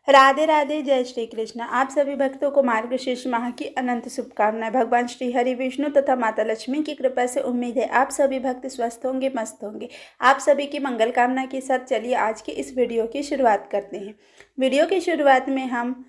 राधे राधे, जय श्री कृष्ण। आप सभी भक्तों को मार्गशीर्ष माह की अनंत शुभकामनाएं। भगवान श्री हरि विष्णु तथा माता लक्ष्मी की कृपा से उम्मीद है आप सभी भक्त स्वस्थ होंगे, मस्त होंगे। आप सभी की मंगल कामना के साथ चलिए आज की इस वीडियो की शुरुआत करते हैं। वीडियो की शुरुआत में हम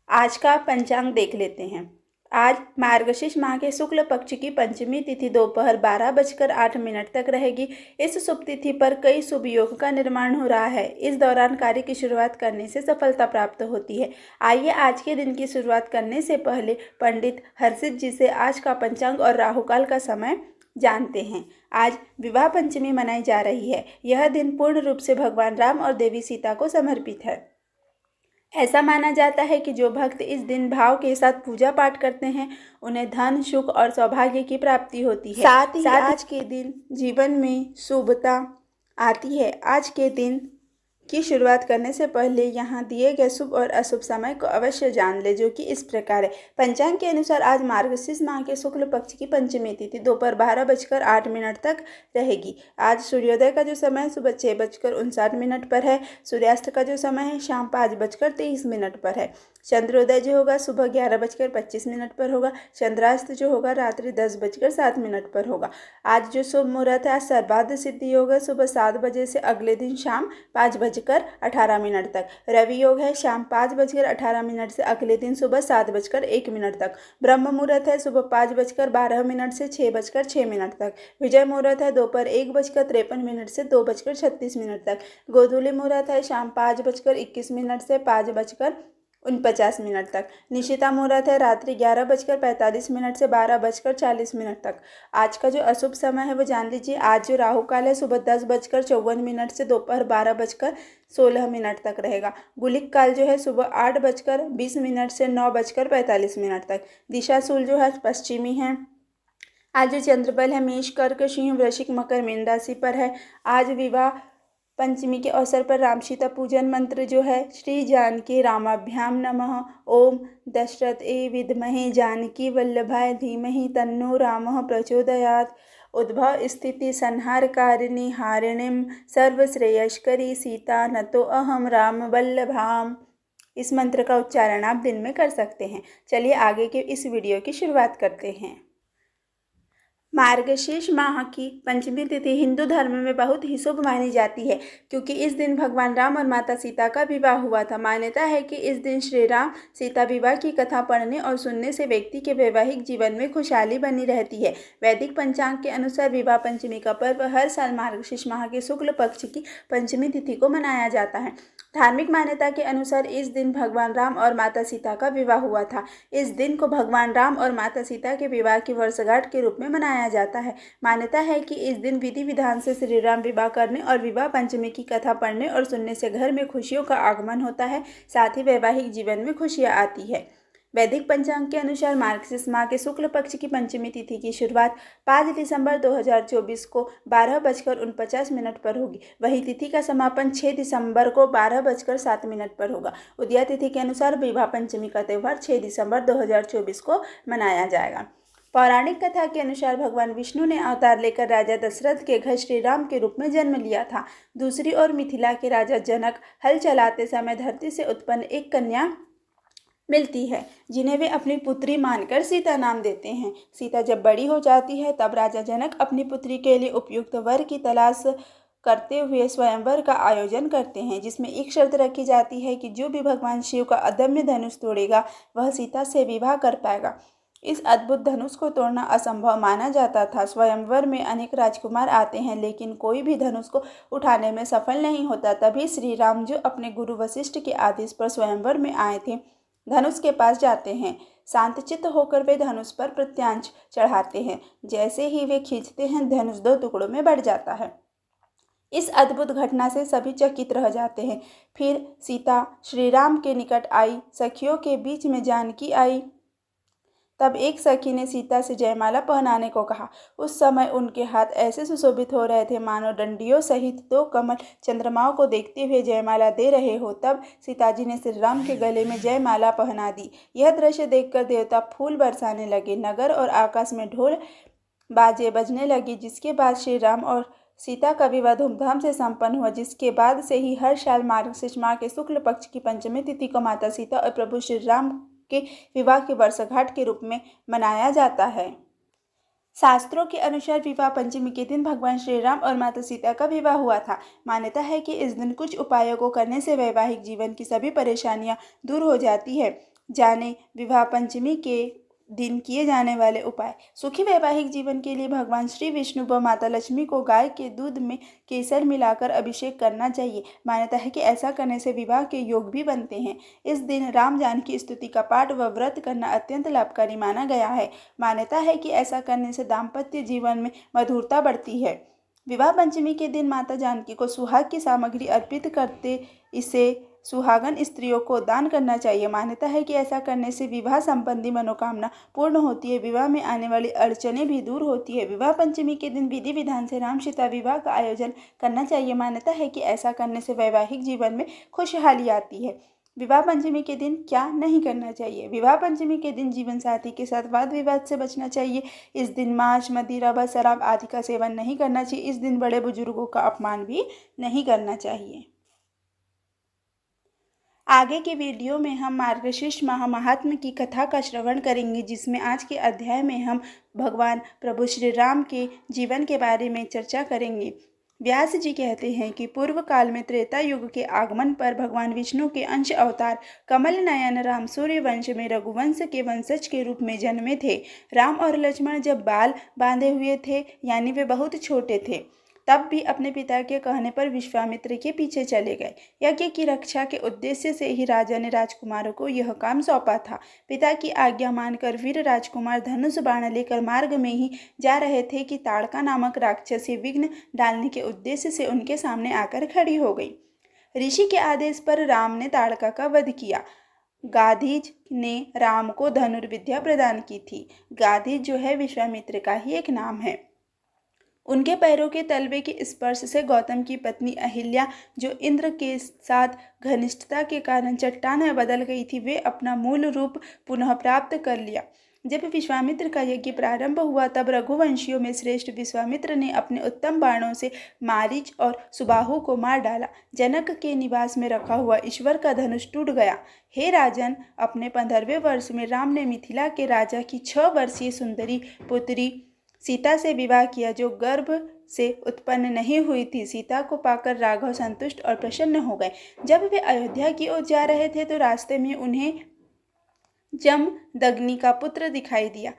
आज का पंचांग देख लेते हैं। आज मार्गशीर्ष माह के शुक्ल पक्ष की पंचमी तिथि दोपहर 12:08 तक रहेगी। इस शुभ तिथि पर कई शुभ योग का निर्माण हो रहा है। इस दौरान कार्य की शुरुआत करने से सफलता प्राप्त होती है। आइए आज के दिन की शुरुआत करने से पहले पंडित हर्षित जी से आज का पंचांग और राहुकाल का समय जानते हैं। आज विवाह पंचमी मनाई जा रही है। यह दिन पूर्ण रूप से भगवान राम और देवी सीता को समर्पित है। ऐसा माना जाता है कि जो भक्त इस दिन भाव के साथ पूजा पाठ करते हैं उन्हें धन, सुख और सौभाग्य की प्राप्ति होती है। साथ ही आज के दिन जीवन में शुभता आती है। आज के दिन की शुरुआत करने से पहले यहाँ दिए गए शुभ और अशुभ समय को अवश्य जान ले, जो कि इस प्रकार है। पंचांग के अनुसार आज मार्गशीर्ष माह के शुक्ल पक्ष की पंचमी तिथि दोपहर 12:08 तक रहेगी। आज सूर्योदय का जो समय है सुबह 6:59 पर है। सूर्यास्त का जो समय है शाम 5:23 पर है। चंद्रोदय जो होगा सुबह 11:25 पर होगा। चंद्रास्त जो होगा रात्रि 10:07 पर होगा। आज जो शुभ मुहूर्त है, आज सर्वार्ध सिद्धि योग है सुबह 7 बजे से अगले दिन शाम 5:18 तक। रवि योग है शाम 5:18 से अगले दिन सुबह 7:01 तक। ब्रह्म मुहूर्त है सुबह 5:12 से 6:06 तक। विजय मुहूर्त है दोपहर 1:53 से 2:36 तक। गोधूली मुहूर्त है शाम 5:21 से 5:49 तक। निशिता मुहूर्त है रात्रि 11:45 से 12:40 तक। आज का जो अशुभ समय है वो जान लीजिए। आज जो राहु काल है सुबह 10:54 से दोपहर 12:16 तक रहेगा। गुलिक काल जो है सुबह 8:20 से 9:45 तक। दिशा शूल जो है पश्चिमी है। आज जो चंद्रबल है मेष, कर्क, सिंह, वृश्चिक, मकर, मीन राशि पर है। आज विवाह पंचमी के अवसर पर राम सीता पूजन मंत्र जो है श्री जानकी रामाभ्याम नमः। ओम दशरथे विद्महे जानकी वल्लभाय धीमहि तन्नो रामः प्रचोदयात्। उद्भव स्थिति संहारकारिणी हारिणीं सर्वश्रेयस्करी सीता नतो अहम राम वल्लभाम। इस मंत्र का उच्चारण आप दिन में कर सकते हैं। चलिए आगे के इस वीडियो की शुरुआत करते हैं। मार्गशीर्ष माह की पंचमी तिथि हिंदू धर्म में बहुत ही शुभ मानी जाती है, क्योंकि इस दिन भगवान राम और माता सीता का विवाह हुआ था। मान्यता है कि इस दिन श्री राम सीता विवाह की कथा पढ़ने और सुनने से व्यक्ति के वैवाहिक जीवन में खुशहाली बनी रहती है। वैदिक पंचांग के अनुसार विवाह पंचमी का पर्व हर साल मार्गशीर्ष माह के शुक्ल पक्ष की पंचमी तिथि को मनाया जाता है। धार्मिक मान्यता के अनुसार इस दिन भगवान राम और माता सीता का विवाह हुआ था। इस दिन को भगवान राम और माता सीता के विवाह की वर्षगांठ के रूप में मनाया जाता है। मान्यता है कि इस दिन विधि विधान से श्री राम विवाह करने और विवाह पंचमी की कथा पढ़ने और सुनने से घर में खुशियों का आगमन होता है, साथ ही वैवाहिक जीवन में खुशियां आती है। वैदिक पंचांग के अनुसार मार्गशीर्ष माह के शुक्ल पक्ष की पंचमी तिथि की शुरुआत 5 दिसंबर 2024 को 12:49 पर होगी। वही तिथि का समापन 6 दिसंबर को 12:07 पर होगा। उदया तिथि के अनुसार विवाह पंचमी का त्यौहार 6 दिसंबर 2024 को मनाया जाएगा। पौराणिक कथा के अनुसार भगवान विष्णु ने अवतार लेकर राजा दशरथ के घर श्री राम के रूप में जन्म लिया था। दूसरी ओर मिथिला के राजा जनक हल चलाते समय धरती से उत्पन्न एक कन्या मिलती है, जिन्हें वे अपनी पुत्री मानकर सीता नाम देते हैं। सीता जब बड़ी हो जाती है तब राजा जनक अपनी पुत्री के लिए उपयुक्त वर की तलाश करते हुए स्वयंवर का आयोजन करते हैं, जिसमें एक शर्त रखी जाती है कि जो भी भगवान शिव का अदम्य धनुष तोड़ेगा वह सीता से विवाह कर पाएगा। इस अद्भुत धनुष को तोड़ना असंभव माना जाता था। स्वयंवर में अनेक राजकुमार आते हैं, लेकिन कोई भी धनुष को उठाने में सफल नहीं होता। तभी श्री राम, जो अपने गुरु वशिष्ठ के आदेश पर स्वयंवर में आए थे, धनुष के पास जाते हैं। शांतचित्त होकर वे धनुष पर प्रत्यांश चढ़ाते हैं। जैसे ही वे खींचते हैं धनुष 2 टुकड़ों में बढ़ जाता है। इस अद्भुत घटना से सभी चकित रह जाते हैं। फिर सीता श्री राम के निकट आई। सखियों के बीच में जानकी आई। तब एक सखी ने सीता से जयमाला पहनाने को कहा। उस समय उनके हाथ ऐसे सुशोभित हो रहे थे मानो डंडियों सहित 2 कमल चंद्रमाओं को देखते हुए जयमाला दे रहे हो। तब सीताजी ने श्री राम के गले में जयमाला पहना दी। यह दृश्य देखकर देवता फूल बरसाने लगे। नगर और आकाश में ढोल बाजे बजने लगे, जिसके बाद श्री राम और सीता का विवाह धूमधाम से संपन्न हुआ, जिसके बाद से ही हर साल मार्गशीर्ष माह के शुक्ल पक्ष की पंचमी तिथि को माता सीता और प्रभु श्री राम के विवाह की वर्षगांठ के रूप में मनाया जाता है। शास्त्रों के अनुसार विवाह पंचमी के दिन भगवान श्री राम और माता सीता का विवाह हुआ था। मान्यता है कि इस दिन कुछ उपायों को करने से वैवाहिक जीवन की सभी परेशानियां दूर हो जाती है। जाने विवाह पंचमी के दिन किए जाने वाले उपाय। सुखी वैवाहिक जीवन के लिए भगवान श्री विष्णु व माता लक्ष्मी को गाय के दूध में केसर मिलाकर अभिषेक करना चाहिए। मान्यता है कि ऐसा करने से विवाह के योग भी बनते हैं। इस दिन राम जानकी स्तुति का पाठ व व्रत करना अत्यंत लाभकारी माना गया है। मान्यता है कि ऐसा करने से दाम्पत्य जीवन में मधुरता बढ़ती है। विवाह पंचमी के दिन माता जानकी को सुहाग की सामग्री अर्पित करते इसे सुहागन स्त्रियों को दान करना चाहिए। मान्यता है कि ऐसा करने से विवाह संबंधी मनोकामना पूर्ण होती है, विवाह में आने वाली अड़चनें भी दूर होती है। विवाह पंचमी के दिन विधि विधान से राम सीता विवाह का आयोजन करना चाहिए। मान्यता है कि ऐसा करने से वैवाहिक जीवन में खुशहाली आती है। विवाह पंचमी के दिन क्या नहीं करना चाहिए। विवाह पंचमी के दिन जीवन साथी के साथ वाद विवाद से बचना चाहिए। इस दिन मांस, मदिरा व शराब आदि का सेवन नहीं करना चाहिए। इस दिन बड़े बुजुर्गों का अपमान भी नहीं करना चाहिए। आगे के वीडियो में हम मार्गशीर्ष माह महात्म्य की कथा का श्रवण करेंगे, जिसमें आज के अध्याय में हम भगवान प्रभु श्री राम के जीवन के बारे में चर्चा करेंगे। व्यास जी कहते हैं कि पूर्व काल में त्रेता युग के आगमन पर भगवान विष्णु के अंश अवतार कमल नयन राम सूर्य वंश में रघुवंश के वंशज के रूप में जन्मे थे। राम और लक्ष्मण जब बाल बांधे हुए थे, यानी वे बहुत छोटे थे, तब भी अपने पिता के कहने पर विश्वामित्र के पीछे चले गए। यज्ञ की रक्षा के उद्देश्य से ही राजा ने राजकुमारों को यह काम सौंपा था। पिता की आज्ञा मानकर वीर राजकुमार धनुष बाण लेकर मार्ग में ही जा रहे थे कि ताड़का नामक राक्षसी विघ्न डालने के उद्देश्य से उनके सामने आकर खड़ी हो गई। ऋषि के आदेश पर राम ने ताड़का का वध किया। गाधीज ने राम को धनुर्विद्या प्रदान की थी। गाधीज जो है विश्वामित्र का ही एक नाम है। उनके पैरों के तलवे के स्पर्श से गौतम की पत्नी अहिल्या, जो इंद्र के साथ घनिष्ठता के कारण चट्टान में बदल गई थी, वे अपना मूल रूप पुनः प्राप्त कर लिया। जब विश्वामित्र का यज्ञ प्रारंभ हुआ, तब रघुवंशियों में श्रेष्ठ विश्वामित्र ने अपने उत्तम बाणों से मारीच और सुबाहु को मार डाला। जनक के निवास में रखा हुआ ईश्वर का धनुष टूट गया। हे राजन, अपने 15वें वर्ष में राम ने मिथिला के राजा की 6 वर्षीय सुंदरी पुत्री सीता से विवाह किया, जो गर्भ से उत्पन्न नहीं हुई थी। सीता को पाकर राघव संतुष्ट और प्रसन्न हो गए। जब वे अयोध्या की ओर जा रहे थे, तो रास्ते में उन्हें जमदग्नि का पुत्र दिखाई दिया।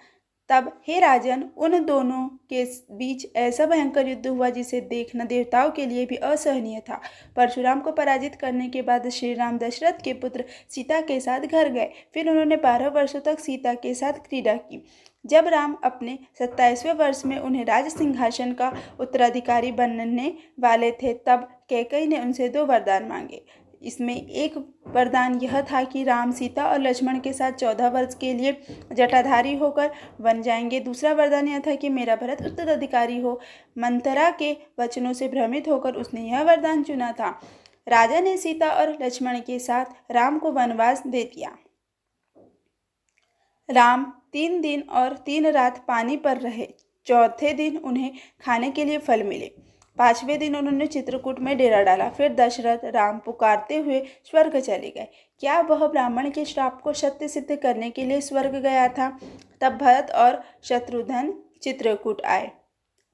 तब हे राजन, उन दोनों के बीच ऐसा भयंकर युद्ध हुआ जिसे देखना देवताओं के लिए भी असहनीय था। परशुराम को पराजित करने के बाद श्री राम दशरथ के पुत्र सीता के साथ घर गए। फिर उन्होंने 12 वर्षों तक सीता के साथ क्रीड़ा की। जब राम अपने 27वें वर्ष में उन्हें राज सिंहासन का उत्तराधिकारी बनने वाले थे, तब कैकेयी ने उनसे 2 वरदान मांगे। इसमें एक वरदान यह था कि राम सीता और लक्ष्मण के साथ 14 वर्ष के लिए जटाधारी होकर बन जाएंगे। दूसरा वरदान यह था कि मेरा भरत उत्तराधिकारी हो। मंथरा के वचनों से भ्रमित होकर उसने यह वरदान चुना था। राजा ने सीता और लक्ष्मण के साथ राम को वनवास दे दिया। राम 3 दिन और 3 रात पानी पर रहे। चौथे दिन उन्हें खाने के लिए फल मिले। 5वें दिन उन्होंने चित्रकूट में डेरा डाला। फिर दशरथ राम पुकारते हुए स्वर्ग चले गए। क्या वह ब्राह्मण के श्राप को सत्य सिद्ध करने के लिए स्वर्ग गया था? तब भरत और शत्रुघ्न चित्रकूट आए।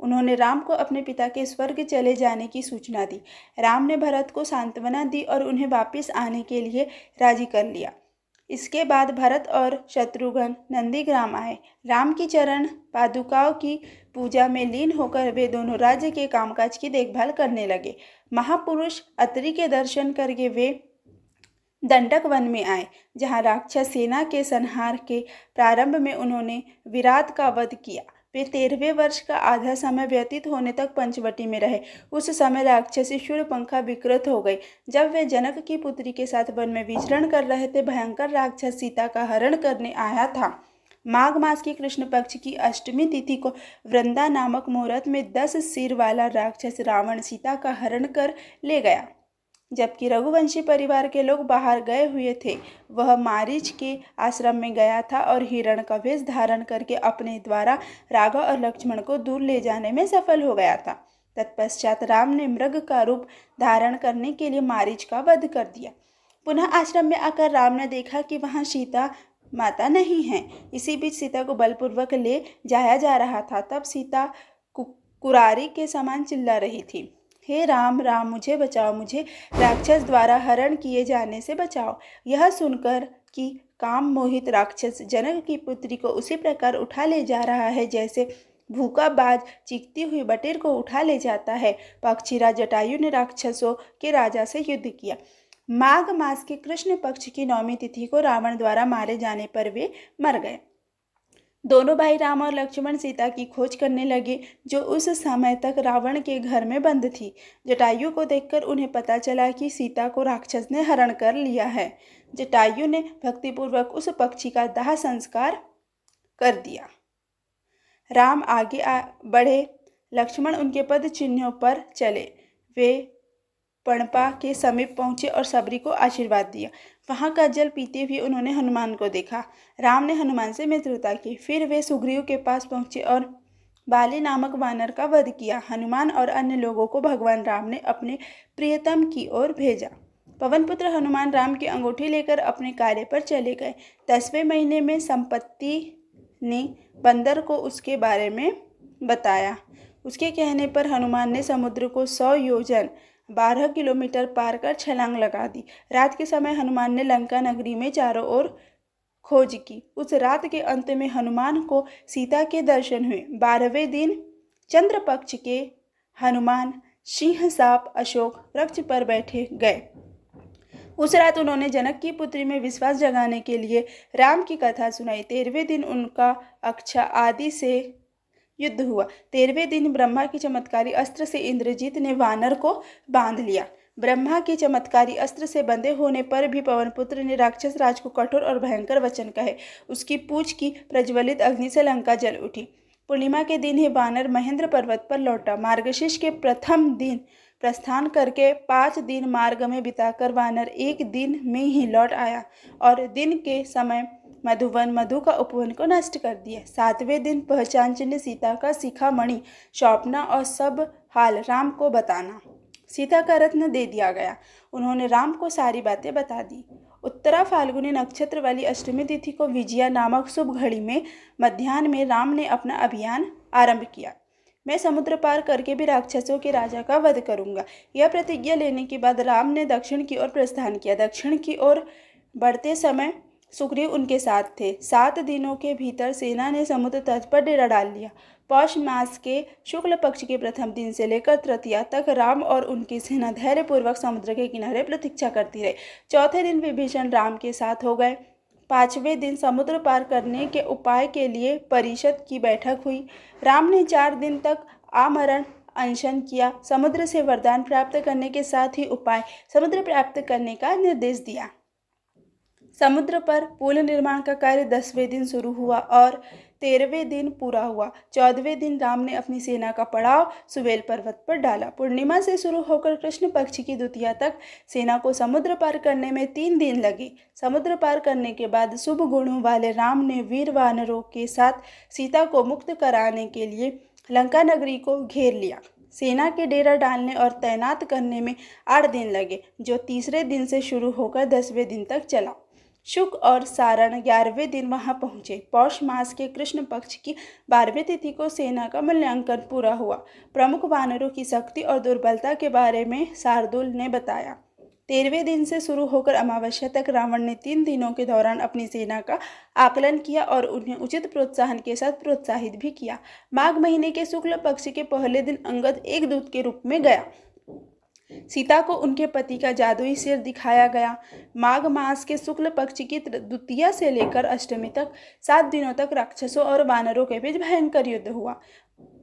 उन्होंने राम को अपने पिता के स्वर्ग चले जाने की सूचना दी। राम ने भरत को सांत्वना दी और उन्हें वापस आने के लिए राजी कर लिया। इसके बाद भरत और शत्रुघ्न नंदीग्राम आए। राम की चरण पादुकाओं की पूजा में लीन होकर वे दोनों राज्य के कामकाज की देखभाल करने लगे। महापुरुष अत्रि के दर्शन करके वे दंडक वन में आए, जहाँ राक्षस सेना के संहार के प्रारंभ में उन्होंने विराट का वध किया। वे 13वें वर्ष का आधा समय व्यतीत होने तक पंचवटी में रहे। उस समय राक्षसी शूर्पणखा विकृत हो गई। जब वे जनक की पुत्री के साथ वन में विचरण कर रहे थे, भयंकर राक्षस सीता का हरण करने आया था। माघ मास की कृष्ण पक्ष की अष्टमी तिथि को वृंदा नामक मुहूर्त में 10 सिर वाला राक्षस रावण सीता का हरण कर ले गया। जबकि रघुवंशी परिवार के लोग बाहर गए हुए थे, वह मारीच के आश्रम में गया था और हिरण का वेश धारण करके अपने द्वारा राघव और लक्ष्मण को दूर ले जाने में सफल हो गया था। तत्पश्चात राम ने मृग का रूप धारण करने के लिए मारीच का वध कर दिया। पुनः आश्रम में आकर राम ने देखा कि वहाँ सीता माता नहीं है। इसी बीच सीता को बलपूर्वक ले जाया जा रहा था। तब सीता कुरारी के समान चिल्ला रही थी, हे राम राम, मुझे बचाओ, मुझे राक्षस द्वारा हरण किए जाने से बचाओ। यह सुनकर कि काम मोहित राक्षस जनक की पुत्री को उसी प्रकार उठा ले जा रहा है जैसे भूखा बाज चीखती हुई बटेर को उठा ले जाता है, पक्षीराज जटायु ने राक्षसों के राजा से युद्ध किया। माघ मास के कृष्ण पक्ष की 9वीं तिथि को रावण द्वारा मारे जाने पर वे मर गए। दोनों भाई राम और लक्ष्मण सीता की खोज करने लगे, जो उस समय तक रावण के घर में बंद थी। जटायु को देखकर उन्हें पता चला कि सीता को राक्षस ने हरण कर लिया है। जटायु ने भक्तिपूर्वक उस पक्षी का दाह संस्कार कर दिया। राम आगे बढ़े, लक्ष्मण उनके पद चिन्हों पर चले। वे पणपा के समीप पहुंचे और सबरी को आशीर्वाद दिया। वहां का जल पीते हुए उन्होंने हनुमान को देखा। राम ने हनुमान से मित्रता की। फिर वे सुग्रीव के पास पहुंचे और बाली नामक वानर का वध किया। हनुमान और अन्य लोगों को भगवान राम ने अपने प्रियतम की ओर भेजा। पवनपुत्र हनुमान राम की अंगूठी लेकर अपने कार्य पर चले गए। 10वें महीने में संपत्ति ने बंदर को उसके बारे में बताया। उसके कहने पर हनुमान ने समुद्र को 100 योजन 12 किलोमीटर पार कर छलांग लगा दी। रात के समय हनुमान ने लंका नगरी में चारों ओर खोज की। उस रात के अंत में हनुमान को सीता के दर्शन हुए। 12वें दिन चंद्र पक्ष के हनुमान सिंह साप अशोक वृक्ष पर बैठे गए। उस रात उन्होंने जनक की पुत्री में विश्वास जगाने के लिए राम की कथा सुनाई। 13वें दिन उनका अक्षा आदि से युद्ध हुआ। 13वें दिन ब्रह्मा की चमत्कारी अस्त्र से इंद्रजीत ने वानर को बांध लिया। ब्रह्मा के चमत्कारी अस्त्र से बंधे होने पर भी पवनपुत्र ने राक्षस राज को कठोर और भयंकर वचन कहे। उसकी पूंछ की प्रज्वलित अग्नि से लंका जल उठी। पूर्णिमा के दिन ही वानर महेंद्र पर्वत पर लौटा। मार्गशीर्ष के प्रथम दिन प्रस्थान करके 5 दिन मार्ग में बिताकर वानर एक दिन में ही लौट आया और दिन के समय मधुवन मधु का उपवन को नष्ट कर दिया। 7वें दिन पहचानच ने सीता का शिखामणि सौंपना और सब हाल राम को बताना। सीता का रत्न दे दिया गया। उन्होंने राम को सारी बातें बता दी। उत्तरा फाल्गुनी नक्षत्र वाली अष्टमी तिथि को विजया नामक शुभ घड़ी में मध्याह्न में राम ने अपना अभियान आरंभ किया। मैं समुद्र पार करके भी राक्षसों के राजा का वध करूंगा। यह प्रतिज्ञा लेने के बाद राम ने दक्षिण की ओर प्रस्थान किया। दक्षिण की ओर बढ़ते समय सुग्रीव उनके साथ थे। 7 दिनों के भीतर सेना ने समुद्र तट पर डेरा डाल लिया। पौष मास के शुक्ल पक्ष के प्रथम दिन से लेकर तृतीया तक राम और उनकी सेना धैर्यपूर्वक समुद्र के किनारे प्रतीक्षा करती रही। चौथे दिन विभीषण राम के साथ हो गए। 5वें दिन समुद्र पार करने के उपाय के लिए परिषद की बैठक हुई। राम ने 4 दिन तक आमरण अनशन किया। समुद्र से वरदान प्राप्त करने के साथ ही उपाय समुद्र प्राप्त करने का निर्देश दिया। समुद्र पर पुल निर्माण का कार्य 10वें दिन शुरू हुआ और 13वें दिन पूरा हुआ। 14वें दिन राम ने अपनी सेना का पड़ाव सुवेल पर्वत पर डाला। पूर्णिमा से शुरू होकर कृष्ण पक्ष की द्वितीया तक सेना को समुद्र पार करने में 3 दिन लगे। समुद्र पार करने के बाद शुभ गुणों वाले राम ने वीर वानरों के साथ सीता को मुक्त कराने के लिए लंका नगरी को घेर लिया। सेना के डेरा डालने और तैनात करने में 8 दिन लगे, जो तीसरे दिन से शुरू होकर 10वें दिन तक चला। शुक और सारण 11वें दिन वहां पहुंचे। पौष मास के कृष्ण पक्ष की 12वीं तिथि को सेना का मूल्यांकन पूरा हुआ। प्रमुख वानरों की शक्ति और दुर्बलता के बारे में शार्दुल ने बताया। 13वें दिन से शुरू होकर अमावस्या तक रावण ने 3 दिनों के दौरान अपनी सेना का आकलन किया और उन्हें उचित प्रोत्साहन के साथ प्रोत्साहित भी किया। माघ महीने के शुक्ल पक्ष के पहले दिन अंगद एक दूत के रूप में गया। सीता को उनके पति का जादुई सिर दिखाया गया। माघ मास के शुक्ल पक्ष की द्वितीया से लेकर अष्टमी तक 7 दिनों तक राक्षसों और वानरों के बीच भयंकर युद्ध हुआ।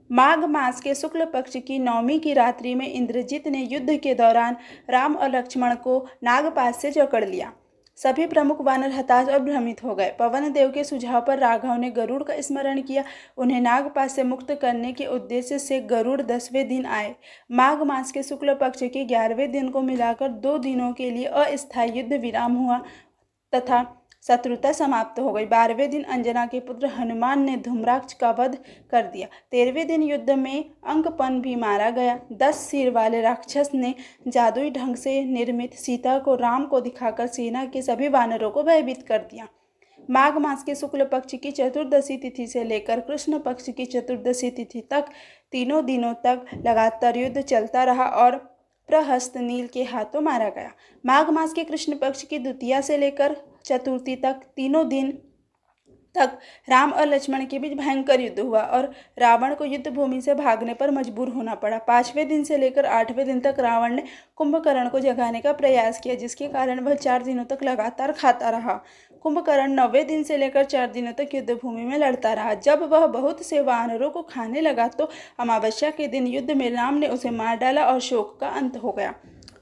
माघ मास के शुक्ल पक्ष की 9वीं की रात्रि में इंद्रजीत ने युद्ध के दौरान राम और लक्ष्मण को नागपाश से जकड़ लिया। सभी प्रमुख वानर हताश और भ्रमित हो गए। पवन देव के सुझाव पर राघव ने गरुड़ का स्मरण किया। उन्हें नागपाश से मुक्त करने के उद्देश्य से गरुड़ 10वें दिन आए। माघ मास के शुक्ल पक्ष के 11वें दिन को मिलाकर 2 दिनों के लिए अस्थायी युद्ध विराम हुआ तथा शत्रुता समाप्त हो गई। 12वें दिन अंजना के पुत्र हनुमान ने धूम्राक्ष का वध कर दिया। 13वें दिन युद्ध में अंकपन भी मारा गया। 10 सिर वाले राक्षस ने जादुई ढंग से निर्मित सीता को राम को दिखाकर सेना के सभी वानरों को भयभीत कर दिया। माघ मास के शुक्ल पक्ष की चतुर्दशी तिथि से लेकर कृष्ण पक्ष की चतुर्दशी तिथि तक तीनों दिनों तक लगातार युद्ध चलता रहा और प्रहस्त नील के हाथों मारा गया। माघ मास के कृष्ण पक्ष की द्वितीया से लेकर चतुर्थी तक तीनों दिन तक राम और लक्ष्मण के बीच भयंकर युद्ध हुआ और रावण को युद्ध भूमि से भागने पर मजबूर होना पड़ा। 5वें दिन से लेकर 8वें दिन तक रावण ने कुंभकर्ण को जगाने का प्रयास किया, जिसके कारण वह 4 दिनों तक लगातार खाता रहा। कुंभकर्ण 9वें दिन से लेकर 4 दिनों तक युद्ध भूमि में लड़ता रहा। जब वह बहुत से वानरों को खाने लगा तो अमावस्या के दिन युद्ध में राम ने उसे मार डाला और शोक का अंत हो गया।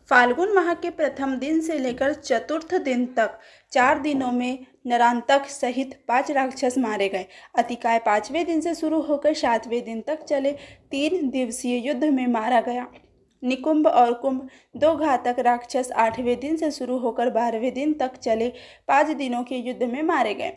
फाल्गुन माह के प्रथम दिन से लेकर चतुर्थ दिन तक 4 दिनों में नरांतक सहित 5 राक्षस मारे गए। अतिकाय 5वें दिन से शुरू होकर 7वें दिन तक चले 3 दिवसीय युद्ध में मारा गया। निकुंभ और कुंभ 2 घातक राक्षस 8वें दिन से शुरू होकर 12वें दिन तक चले 5 दिनों के युद्ध में मारे गए।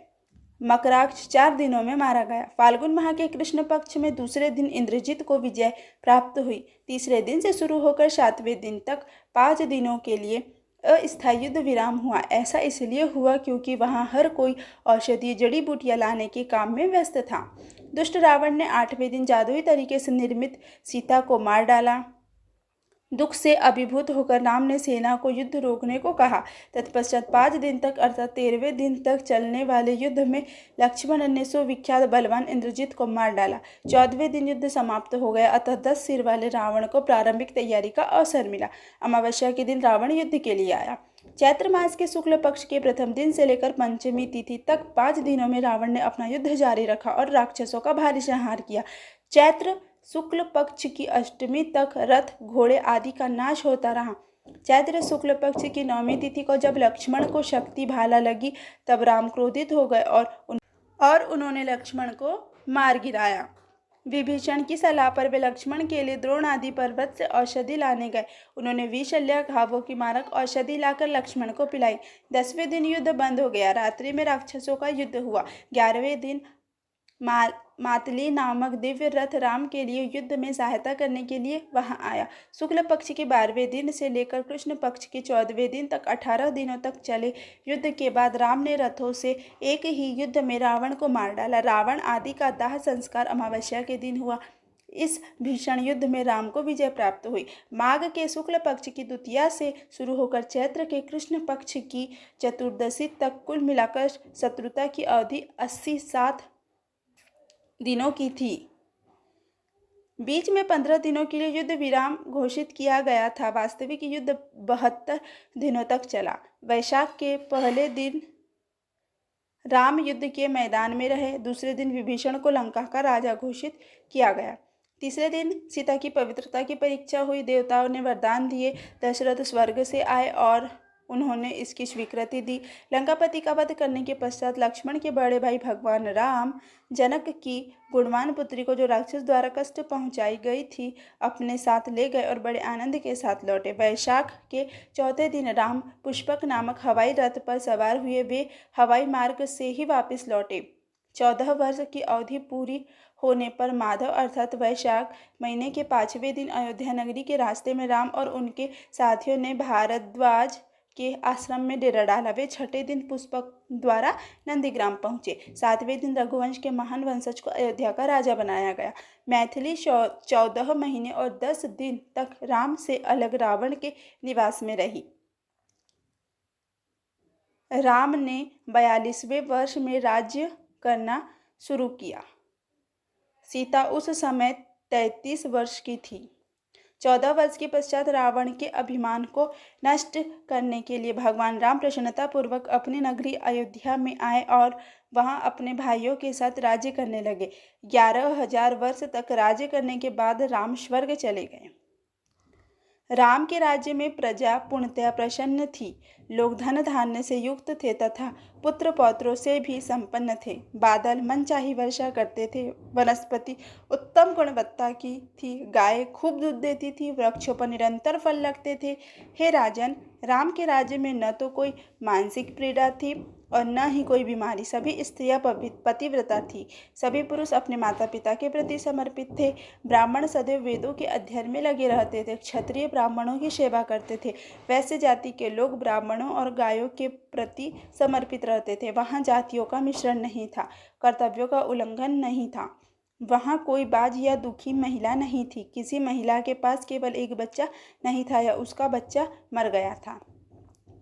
मकराक्ष 4 दिनों में मारा गया। फाल्गुन माह के कृष्ण पक्ष में दूसरे दिन इंद्रजित को विजय प्राप्त हुई। तीसरे दिन से शुरू होकर 7वें दिन तक 5 दिनों के लिए अस्थायी युद्ध विराम हुआ। ऐसा इसलिए हुआ क्योंकि वहां हर कोई औषधीय जड़ी बूटियां लाने के काम में व्यस्त था। दुष्ट रावण ने 8वें दिन जादुई तरीके से निर्मित सीता को मार डाला। दुख से अभिभूत होकर राम ने सेना को युद्ध रोकने को कहा। तत्पश्चात 5 दिन तक अर्थात 13वें दिन तक चलने वाले युद्ध में लक्ष्मण ने सुविख्यात बलवान इंद्रजित को मार डाला। 14वें दिन युद्ध समाप्त हो गया, अतः 10 सिर वाले रावण को प्रारंभिक तैयारी का अवसर मिला। अमावस्या के दिन रावण युद्ध के लिए आया। चैत्र मास के शुक्ल पक्ष के प्रथम दिन से लेकर पंचमी तिथि तक 5 दिनों में रावण ने अपना युद्ध जारी रखा और राक्षसों का भारी संहार किया। चैत्र शुक्ल पक्ष की अष्टमी तक रथ घोड़े आदि का नाश होता रहा। चैत्र शुक्ल पक्ष की 9वीं तिथि को जब लक्ष्मण को शक्ति भाला लगी तब राम क्रोधित हो गए और उन्होंने लक्ष्मण को मार गिराया। विभीषण की सलाह पर वे लक्ष्मण के लिए द्रोण आदि पर्वत से औषधि लाने गए। उन्होंने विशल्य घावों की मारक औषधि लाकर लक्ष्मण को पिलाई। 10वें दिन युद्ध बंद हो गया। रात्रि में राक्षसों का युद्ध हुआ। 11वें दिन मातली नामक दिव्य रथ राम के लिए युद्ध में सहायता करने के लिए वहां आया। शुक्ल पक्ष के 12वें दिन से लेकर कृष्ण पक्ष के 14वें दिन तक 18 दिनों तक चले युद्ध के बाद राम ने रथों से एक ही युद्ध में रावण को मार डाला। रावण आदि का दाह संस्कार अमावस्या के दिन हुआ। इस भीषण युद्ध में राम को विजय प्राप्त हुई। माघ के शुक्ल पक्ष की द्वितीया से शुरू होकर चैत्र के कृष्ण पक्ष की चतुर्दशी तक कुल मिलाकर शत्रुता की अवधि 87 दिनों की थी। बीच में 15 दिनों के लिए युद्ध विराम घोषित किया गया था। वास्तविक युद्ध 72 दिनों तक चला। वैशाख के पहले दिन राम युद्ध के मैदान में रहे। दूसरे दिन विभीषण को लंका का राजा घोषित किया गया। तीसरे दिन सीता की पवित्रता की परीक्षा हुई। देवताओं ने वरदान दिए। दशरथ स्वर्ग से आए और उन्होंने इसकी स्वीकृति दी। लंकापति का वध करने के पश्चात लक्ष्मण के बड़े भाई भगवान राम जनक की गुणवान पुत्री को जो राक्षस द्वारा कष्ट पहुंचाई गई थी अपने साथ ले गए और बड़े आनंद के साथ लौटे। वैशाख के 4थे दिन राम पुष्पक नामक हवाई रथ पर सवार हुए। वे हवाई मार्ग से ही वापस लौटे। 14 वर्ष की अवधि पूरी होने पर माधव अर्थात वैशाख महीने के 5वें दिन अयोध्या नगरी के रास्ते में राम और उनके साथियों ने भारद्वाज के आश्रम में डेरा डाला। वे 6ठे दिन पुष्पक द्वारा नंदीग्राम पहुंचे। 7वें दिन रघुवंश के महान वंशज को अयोध्या का राजा बनाया गया। मैथिली 14 महीने और 10 दिन तक राम से अलग रावण के निवास में रही। राम ने 42वें वर्ष में राज्य करना शुरू किया। सीता उस समय 33 वर्ष की थी। 14 वर्ष के पश्चात रावण के अभिमान को नष्ट करने के लिए भगवान राम प्रसन्नतापूर्वक अपनी नगरी अयोध्या में आए और वहां अपने भाइयों के साथ राज्य करने लगे। 11,000 वर्ष तक राज्य करने के बाद राम स्वर्ग चले गए। राम के राज्य में प्रजा पूर्णतया प्रसन्न थी। लोग धन धान्य से युक्त थे तथा पुत्र पौत्रों से भी संपन्न थे। बादल मनचाही वर्षा करते थे, वनस्पति उत्तम गुणवत्ता की थी, गायें खूब दूध देती थी, वृक्षों पर निरंतर फल लगते थे। हे राजन, राम के राज्य में न तो कोई मानसिक पीड़ा थी और न ही कोई बीमारी। सभी स्त्रियां पतिव्रता थी। सभी पुरुष अपने माता पिता के प्रति समर्पित थे। ब्राह्मण सदैव वेदों के अध्ययन में लगे रहते थे। क्षत्रिय ब्राह्मणों की सेवा करते थे। वैसे जाति के लोग ब्राह्मणों और गायों के प्रति समर्पित रहते थे। वहाँ जातियों का मिश्रण नहीं था, कर्तव्यों का उल्लंघन नहीं था। वहाँ कोई बाज या दुखी महिला नहीं थी। किसी महिला के पास केवल एक बच्चा नहीं था या उसका बच्चा मर गया था।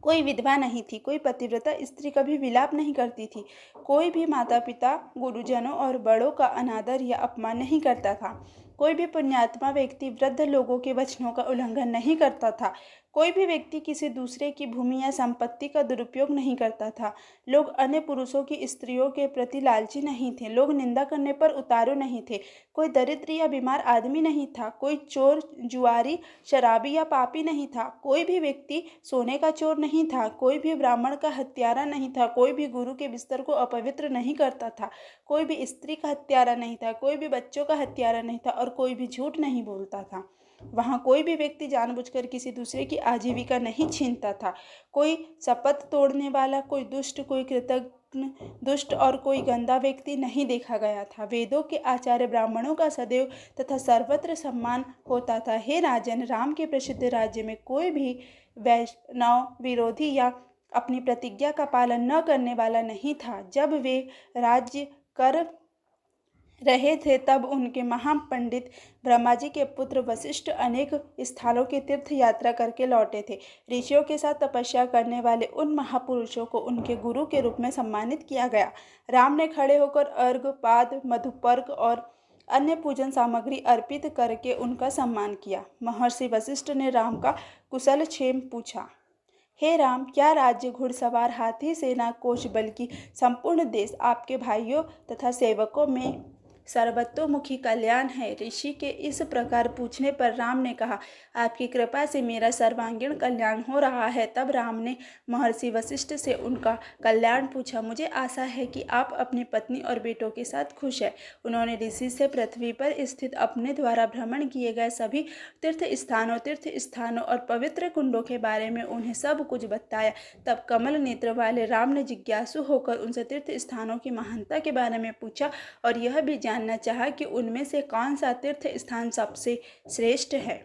कोई विधवा नहीं थी। कोई पतिव्रता स्त्री कभी विलाप नहीं करती थी। कोई भी माता पिता, गुरुजनों और बड़ों का अनादर या अपमान नहीं करता था। कोई भी पुण्यात्मा व्यक्ति वृद्ध लोगों के वचनों का उल्लंघन नहीं करता था। कोई भी व्यक्ति किसी दूसरे की भूमि या संपत्ति का दुरुपयोग नहीं करता था। लोग अन्य पुरुषों की स्त्रियों के प्रति लालची नहीं थे। लोग निंदा करने पर उतारू नहीं थे। कोई दरिद्र या बीमार आदमी नहीं था। कोई चोर, जुआरी, शराबी या पापी नहीं था। कोई भी व्यक्ति सोने का चोर नहीं था। कोई भी ब्राह्मण का हत्यारा नहीं था। कोई भी गुरु के बिस्तर को अपवित्र नहीं करता था। कोई भी स्त्री का हत्यारा नहीं था। कोई भी बच्चों का हत्यारा नहीं था और कोई भी झूठ नहीं बोलता था। वहाँ कोई भी व्यक्ति जानबूझकर किसी दूसरे की आजीविका नहीं छीनता था। कोई शपथ तोड़ने वाला, कोई दुष्ट, कोई कृतघ्न दुष्ट और कोई गंदा व्यक्ति नहीं देखा गया था। वेदों के आचार्य ब्राह्मणों का सदैव तथा सर्वत्र सम्मान होता था। हे राजन, राम के प्रसिद्ध राज्य में कोई भी वैष्णव विरोधी या अपनी प्रतिज्ञा का पालन न करने वाला नहीं था। जब वे राज्य कर रहे थे तब उनके महापंडित ब्रह्मा जी के पुत्र वशिष्ठ अनेक स्थानों की तीर्थ यात्रा करके लौटे थे। ऋषियों के साथ तपस्या करने वाले उन महापुरुषों को उनके गुरु के रूप में सम्मानित किया गया। राम ने खड़े होकर अर्घ, पाद, मधुपर्क और अन्य पूजन सामग्री अर्पित करके उनका सम्मान किया। महर्षि वशिष्ठ ने राम का कुशल क्षेम पूछा। हे राम, क्या राज्य, घुड़सवार, हाथी, सेना, कोष बल्कि संपूर्ण देश आपके भाइयों तथा सेवकों में सर्वतोमुखी कल्याण है? ऋषि के इस प्रकार पूछने पर राम ने कहा, आपकी कृपा से मेरा सर्वांगीण कल्याण हो रहा है। तब राम ने महर्षि वशिष्ठ से उनका कल्याण पूछा। मुझे आशा है कि आप अपनी पत्नी और बेटों के साथ खुश हैं। उन्होंने ऋषि से पृथ्वी पर स्थित अपने द्वारा भ्रमण किए गए सभी तीर्थ स्थानों और पवित्र कुंडों के बारे में उन्हें सब कुछ बताया। तब कमल नेत्र वाले राम ने जिज्ञासु होकर उनसे तीर्थ स्थानों की महानता के बारे में पूछा और यह भी जानना चाहा कि उनमें से कौन सा तीर्थ स्थान सबसे श्रेष्ठ है।